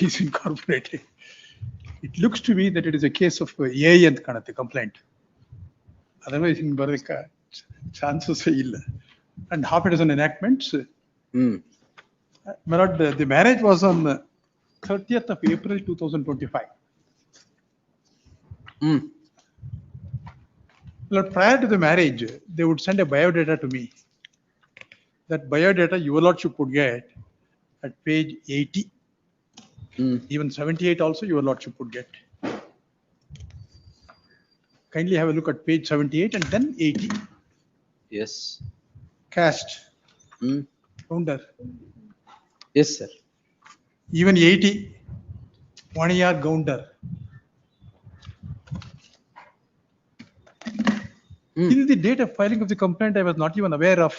is incorporating. It looks to me that it is a case of A ಅಂತ ಕಾಣುತ್ತೆ complaint. Otherwise in ಬರಲಿಕ್ಕೆ chances ಇಲ್ಲ. And half a dozen enactments. My lord, the marriage was on 30th of April 2025. Lord, prior to the marriage, they would send a biodata to me. That biodata your lordship would get at page 80. Even 78 also your lordship would get. Kindly have a look at page 78 and then 80. Yes. Caste. Founder. Yes, sir. Even 80. 1 year Gounder. In the date of filing of the complaint, I was not even aware of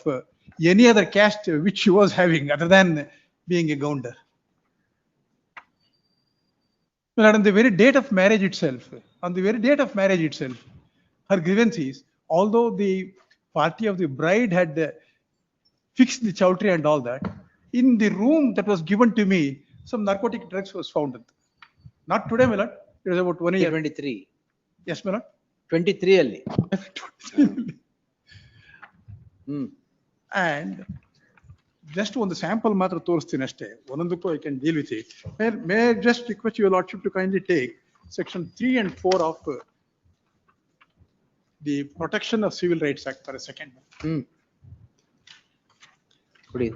any other caste which she was having other than being a Gounder. Well, on the very date of marriage itself, her grievance is, although the party of the bride had fixed the chowdhury and all that, in the room that was given to me, some narcotic drugs was found. Not today, my lord. It was about 1 year. 23. Yes, my lord. 23 ಅಲ್ಲಿ. And just ಒಂದು sample ಮಾತ್ರ ತೋರಿಸ್ತೀನಿ ಅಷ್ಟೇ, ಒಂದೊಂದಕ್ಕೂ I can deal with it. May I just request your lordship to kindly take section 3 and 4 of the Protection of Civil Rights Act for a second. ಕೊಡಿ.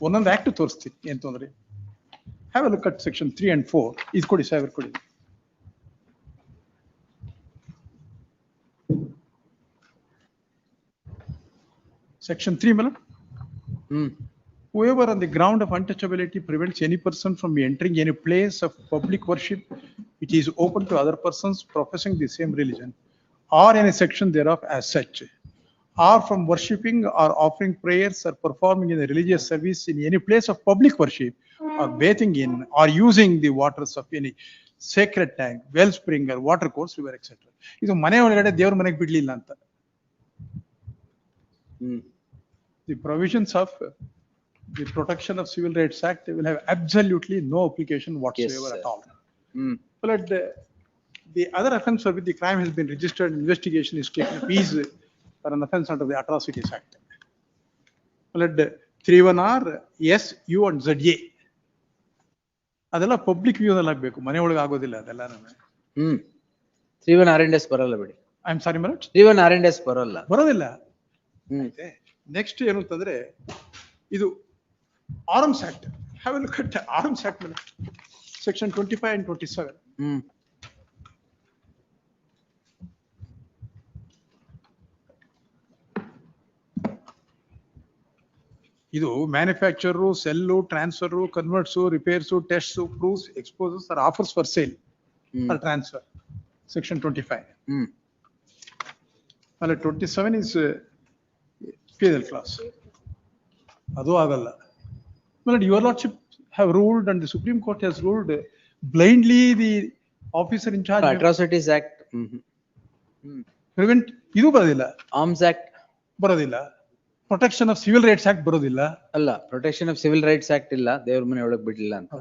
ಒಂದೊಂದು act ತೋರಿಸ್ತೀನಿ, ಏನ್ ತೊಂದ್ರೆ. Have a look at section 3 and 4. ಇದು ಕೊಡಿ ಸಾಹೇಬ್, ಕೊಡಿ. Section 3, my lord. Whoever on the ground of untouchability prevents any person from entering any place of public worship which is open to other persons professing the same religion or any section thereof as such, or from worshipping or offering prayers or performing in a religious service in any place of public worship or bathing in or using the waters of any sacred tank, wellspring or water course, river, etc. ಇದು ಮನೆ ಒಳಗಡೆ ದೇವರ ಮನೆಗೆ ಬಿಡ್ಲಿಲ್ಲ ಅಂತ. The provisions of the Protection of Civil Rights Act will have absolutely no application whatsoever. Yes, at all. But the other offence for which the crime has been registered, investigation is taken up is for an offence under the Atrocities Act. But 31R, S, U and ZA. ಅದೆಲ್ಲ public view ನಲ್ಲಿ ಆಗಬೇಕು, ಮನೆ ಒಳಗೆ ಆಗೋದಿಲ್ಲ ಅದೆಲ್ಲ. 31 R&S ಬರಲ್ಲ ಬಿಡಿ. I am sorry ಮರಟ್. 31 R&S ಬರೋದಿಲ್ಲ. ನೆಕ್ಸ್ಟ್ ಏನು ಅಂತಂದ್ರೆ ಇದು arms act. Have a look at arms act ಮೇಲೆ ಸೆಕ್ಷನ್ 25 and 27. ಇದು manufacture, sell, transfer, converts, repairs, tests, proofs, exposes or offers for sale or transfer. Section 25. ಆಮೇಲೆ 27 is penal clause. ಅದು ಆಗಲ್ಲ. But your lordship have ruled and the Supreme Court has ruled blindly the officer in charge. Atrocities Act. Prevent ಇದು ಬರೋದಿಲ್ಲ. Arms Act ಬರೋದಿಲ್ಲ. Protection of Civil Rights Act ಬರೋದಿಲ್ಲ. ಅಲ್ಲ, Protection of Civil Rights Act ಇಲ್ಲ, ದೇವ್ರ ಮನೆ ಒಳಗೆ ಬಿಡ್ಲಿಲ್ಲ ಅಂತ.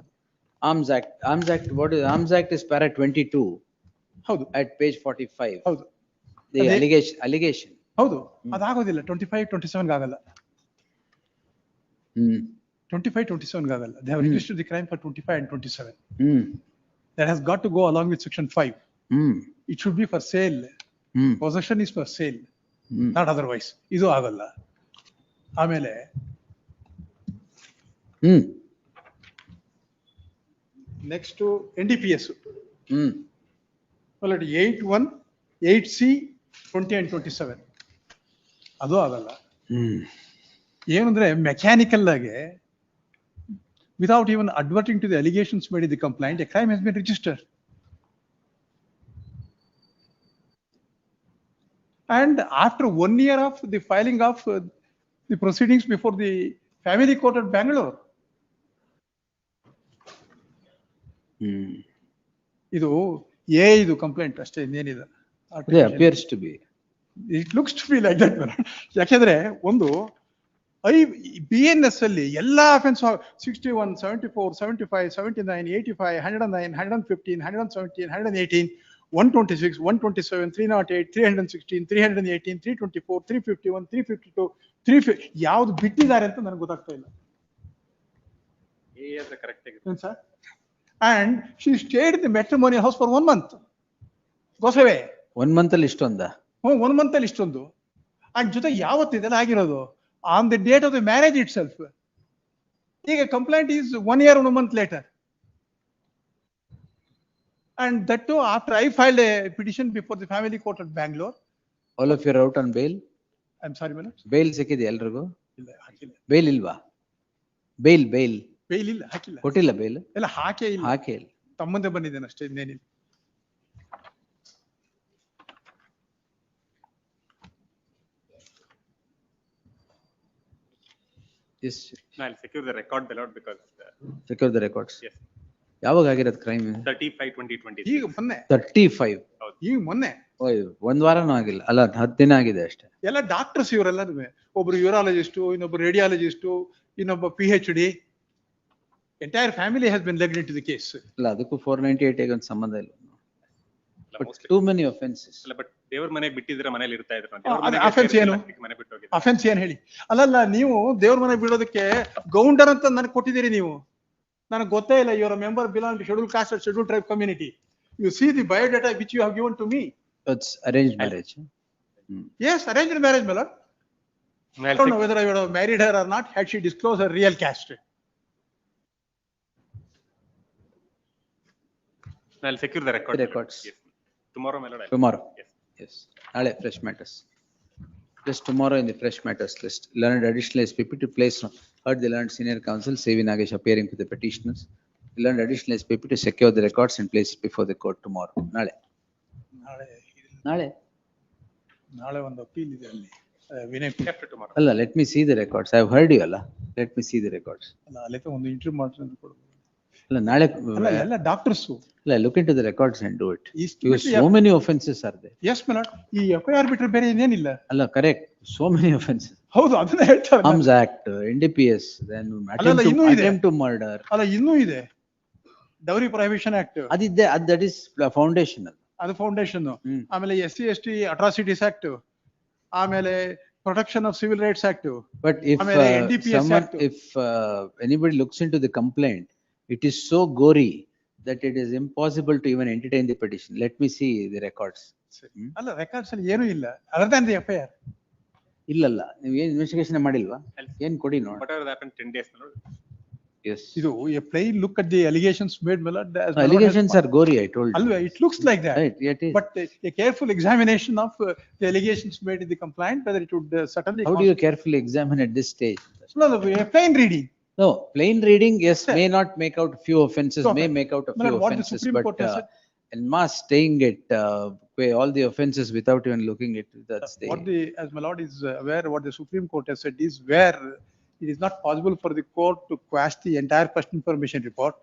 Arms Act. What is Arms Act is para 22. ಹೌದು. At page 45. ಹೌದು. The allegation. ಹೌದು, ಅದಾಗೋದಿಲ್ಲ. 25, 27 ಆಗಲ್ಲ. 25, 27 ಆಗಲ್ಲ. They have registered the crime for 25 and 27. That has got to go along with section 5. It should be for sale. Possession is for sale, not otherwise. ಇದು ಆಗಲ್ಲ. ಆಮೇಲೆ next NDPS. Well, 8(1), 8(c), 20 and 27 ಅದು ಆಗಲ್ಲ. ಏನಂದ್ರೆ mechanical ಆಗಿ without even adverting to the allegations made in the complaint, a crime has been registered. And after 1 year of the filing of the proceedings before the family court at Bangalore, ಇದು ಇದು complaint ಅಷ್ಟೇ, ಇನ್ನೇನಿದೆ. appears to be. It looks to be like that. ಯಾಕೆಂದ್ರೆ ಒಂದು BNS ಅಲ್ಲಿ ಎಲ್ಲಾ offence 61, 74, 75, 79, 85, 109, 115, 117, 118, 126, 127, 308, 316, 318, 324, 351, 352, 350 ಯಾವ್ದು ಬಿಟ್ಟಿದ್ದಾರೆ ಅಂತ ನನಗೆ ಗೊತ್ತಾಗ್ತಾ ಇಲ್ಲ. correct. Sir? And she stayed in the matrimonial house for 1 month. Goes away. 1 month ಅಲ್ಲಿ ಇಷ್ಟೊಂದ? 1 month ಅಲ್ಲಿ ಇಷ್ಟೊಂದು. And ಜೊತೆ ಯಾವತ್ತಿದೆಲ್ಲ ಆಗಿರೋದು? On the date of the marriage itself. ಈಗ complaint is 1 year, 1 month later. And that too after I filed a petition before the family court at Bangalore. All of you are out on bail? I'm sorry, madam. Bail ಸಿಕ್ಕಿದೆ ಎಲ್ರಿಗೂ? ಇಲ್ಲ, ಹಾಕಿಲ್ಲ. Bail ಇಲ್ವಾ? Bail. Bale ಇಲ್ಲ, ಹಾಕಿಲ್ಲ. ಕೊಟ್ಟಿಲ್ಲ bail? ಎಲ್ಲ ಹಾಕೇ ಇಲ್ಲ. ಹಾಕೇ ಇಲ್ಲ. ತಮ್ಮಂದೆ ಬಂದಿದ್ದೇನೆ ಅಷ್ಟೇ, ಇನ್ನೇನಿಲ್ಲ. Yes. No, I'll secure the record below because. Secure the records. Yes. ಯಾವಾಗ ಆಗಿರೋದು ಕ್ರೈಮ್? 35/2020. ಈಗ ಮೊನ್ನೆ. 35. ಈಗ ಮೊನ್ನೆ. ಓಯ್, 1 ವಾರನೂ ಆಗಿಲ್ಲ ಅಲ್ಲ, 10 ದಿನ ಆಗಿದೆ ಅಷ್ಟೇ. ಎಲ್ಲ ಡಾಕ್ಟರ್ಸ್ ಇವರೆಲ್ಲರೂ, ಒಬ್ರು ಯೂರಾಲಜಿಸ್ಟು, ಇನ್ನೊಬ್ರು ರೇಡಿಯಾಲಜಿಸ್ಟು, ಇನ್ನೊಬ್ಬ PhD. Entire family has been legged into the case. ಇಲ್ಲ, ಅದಕ್ಕೂ 498 ಒಂದು ಸಂಬಂಧ ಇಲ್ಲ. But too many offenses. ಅಲ್ಲ, ಬಟ್ ದೇವರ ಮನೆಗೆ ಬಿಟ್ಟಿದ್ರೆ ಮನೇಲಿ ಇರ್ತಾ ಇದ್ರು. ಅದು offense ಏನು? ಮನೆ ಬಿಟ್ಟು ಹೋಗಿದ್ರು. ಅಫೆನ್ಸ್ ಏನ್ ಹೇಳಿ? ಅಲ್ಲಲ್ಲ, ನೀವು ದೇವ್ರ ಮನೆ ಬಿಡೋದಕ್ಕೆ ಗೌಂಡರ್ ಅಂತ ನನಗೆ ಕೊಟ್ಟಿದ್ದೀರಿ ನೀವು. ನನಗೆ ಗೊತ್ತೇ ಇಲ್ಲ. You're a member belong to scheduled caste or scheduled tribe community. You see the biodata which you have given to me. It's arranged marriage. Yes, arranged marriage, my lord. I don't know whether I would have married her or not had she disclosed her real caste. I'll secure the record. The records. Yes. Tomorrow, my lord. Tomorrow. Yes. Yes. ನಾಳೆ fresh matters. Just tomorrow in the fresh matters list. Learned additional SPP to place heard the learned senior counsel C.V. Nagesh appearing for the petitioners. Learned additional SPP to secure the records and place it before the court tomorrow. ನಾಳೆ ಒಂದು appeal ಇದೆ ಅಲ್ಲಿ, Vinay. After tomorrow. ಅಲ್ಲ, let me see the records. I have heard you ಅಲ್ಲ. Let me see the records. ಅಲ್ಲ, ಅಲ್ಲಿ ಒಂದು interview ಮಾಡ್ತೀನಿ ಅಂತ ಕೊಡ್ಬೋದು. ಅಲ್ಲ, ನಾಳೆ ಅಲ್ಲ, ಎಲ್ಲ ಡಾಕ್ಟರ್ಸ್. ಅಲ್ಲ, look into the records and do it. Is- Because so many offenses are there. Yes my lord. ಈ FIR ಬಿಟ್ರೆ ಬೇರೆ ಏನೇನಿಲ್ಲ. ಅಲ್ಲ, correct. So many offenses. ಹೌದು, ಅದನ್ನ ಹೇಳ್ತಾರೆ. Arms Act, NDPS, then ಅಲ್ಲಲ್ಲ, ಇನ್ನೂ ಇದೆ. attempt to murder. ಅಲ್ಲ, ಇನ್ನೂ ಇದೆ. ಡೌರಿ ಪ್ರೊಹಿಬಿಷನ್ ಆಕ್ಟ್, ಅದಿದೆ, that is foundational. ಅದು ಫೌಂಡೇಶನ್. ಹ್ಮ್. ಆಮೇಲೆ SC/ST ಅಟ್ರಾಸಿಟೀಸ್ ಆಕ್ಟ್, ಆಮೇಲೆ protection of civil rights act. But if ಆಮೇಲೆ NDPS someone, Act. if anybody looks into the complaint, it is so gory that it is impossible to even entertain the petition. Let me see the records. ಅಲ್ಲ, records ಅಲ್ಲಿ ಏನೂ ಇಲ್ಲ other than the FIR. ಇಲ್ಲಲ್ಲ, ನೀವು ಏನ್ investigation ಮಾಡಿಲ್ವಾ? ಏನ್ ಕೊಡಿ ನೋಡ. Whatever happened 10 days, my lord. Yes. ಇದು a plain look at the allegations made, my lord. Allegations are gory, I told you. ಅಲ್ವೇ, it looks like that. Right, it is. But a careful examination of the allegations made in the complaint, whether it would certainly. How do you carefully examine at this stage? No, a plain reading. No, plain reading, yes, may not make out a few offenses, So, may make out a my few lord, what the offenses, Supreme but Court has said- en masse staying it, all the offenses without even looking at it, that's What the. as my lord is aware, what the Supreme Court has said is where it is not possible for the court to quash the entire first information report.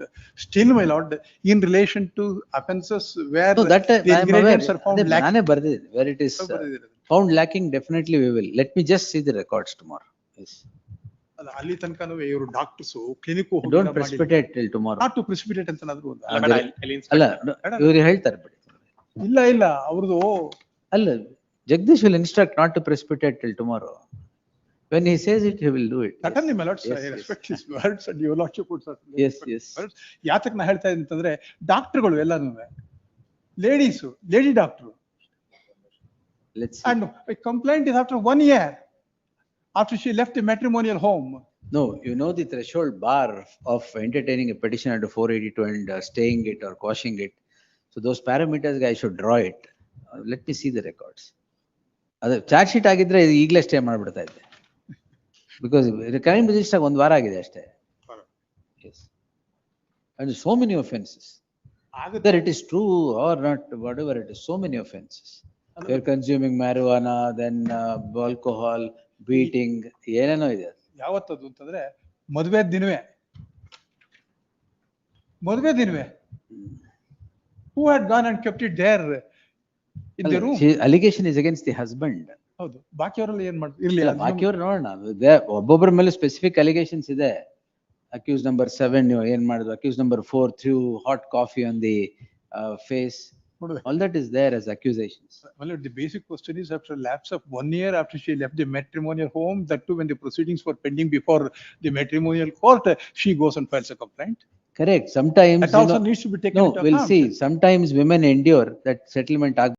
Still, my lord, in relation to offenses where No, that the I am aware, ingredients are found lacking. ನಾನೇ ಬರ್ದಿದ್ದೀನಿ, where it is found lacking, definitely we will. Let me just see the records tomorrow. Yes. ಅಲ್ಲ, ಅಲ್ಲಿ ತನಕನೂ ಇವರು doctors clinic Don't precipitate till tomorrow. Not to precipitate ಅಂತ ಏನಾದ್ರು ಒಂದು. But I'll inspect ಅಲ್ಲ, that. ಇವ್ರು ಹೇಳ್ತಾರೆ ಬಿಡಿ. ಇಲ್ಲ ಅವ್ರದ್ದು. ಅಲ್ಲ, Jagdish will instruct not to precipitate till tomorrow. When he says it, he will do it. Certainly, my lord, Yes, I yes. respect his words and your lordship would certainly. Yes, respect yes. his words. ಯಾತಕ್ ನಾ ಹೇಳ್ತಾ ಇದ್ದೀನಿ ಅಂತಂದ್ರೆ, ಡಾಕ್ಟರ್ಗಳು ಎಲ್ಲಾನು ladies, lady doctor. Let's see. And a complaint is after 1 year, after she left the matrimonial home. No, you know the threshold bar of entertaining a petition under 482 and staying it or quashing it. So those parameters, I should draw it. Let me see the records. ಅದು charge sheet ಆಗಿದ್ರೆ ಈಗಲೇ stay ಮಾಡ್ಬಿಡ್ತಾ ಇದ್ದೆ. Because crime register 1 ವಾರ ಆಗಿದೆ ಅಷ್ಟೇ. Yes. And so many offenses. Whether it is true or not, whatever it is, so many offenses. You're consuming marijuana, then alcohol, beating, ಏನೇನೋ ಇದೆ. ಯಾವತ್ತದು ಅಂತಂದ್ರೆ ಮದುವೆ ದಿನವೇ. Who had gone and kept it there in the room? Allegation is against the husband. ಹೌದು, ಬಾಕಿಯವರೆಲ್ಲ ಏನ್ ಮಾಡ್ತಾರೆ? ಇರ್ಲಿ. ಇಲ್ಲ, ಅದು ನಮ್ಮ- ಬಾಕಿಯವ್ರು ನೋಡೋಣ, ಒಬ್ಬೊಬ್ಬರ ಮೇಲೆ ಸ್ಪೆಸಿಫಿಕ್ ಅಲಿಗೇಷನ್ಸ್ ಇದೆ. ಅಕ್ಯೂಸ್ ನಂಬರ್ 7 ನೀವು ಏನ್ ಮಾಡಿದ್ರು, accused number 4 threw hot coffee on the face. ನೋಡಿದೆ. All that is there as accusations. Well, the basic question is after a lapse of 1 year after she left the matrimonial home, that too when the proceedings were pending before the matrimonial court, she goes and files a complaint. Correct, sometimes, That also needs to be taken no, into we'll account. see, sometimes women endure that settlement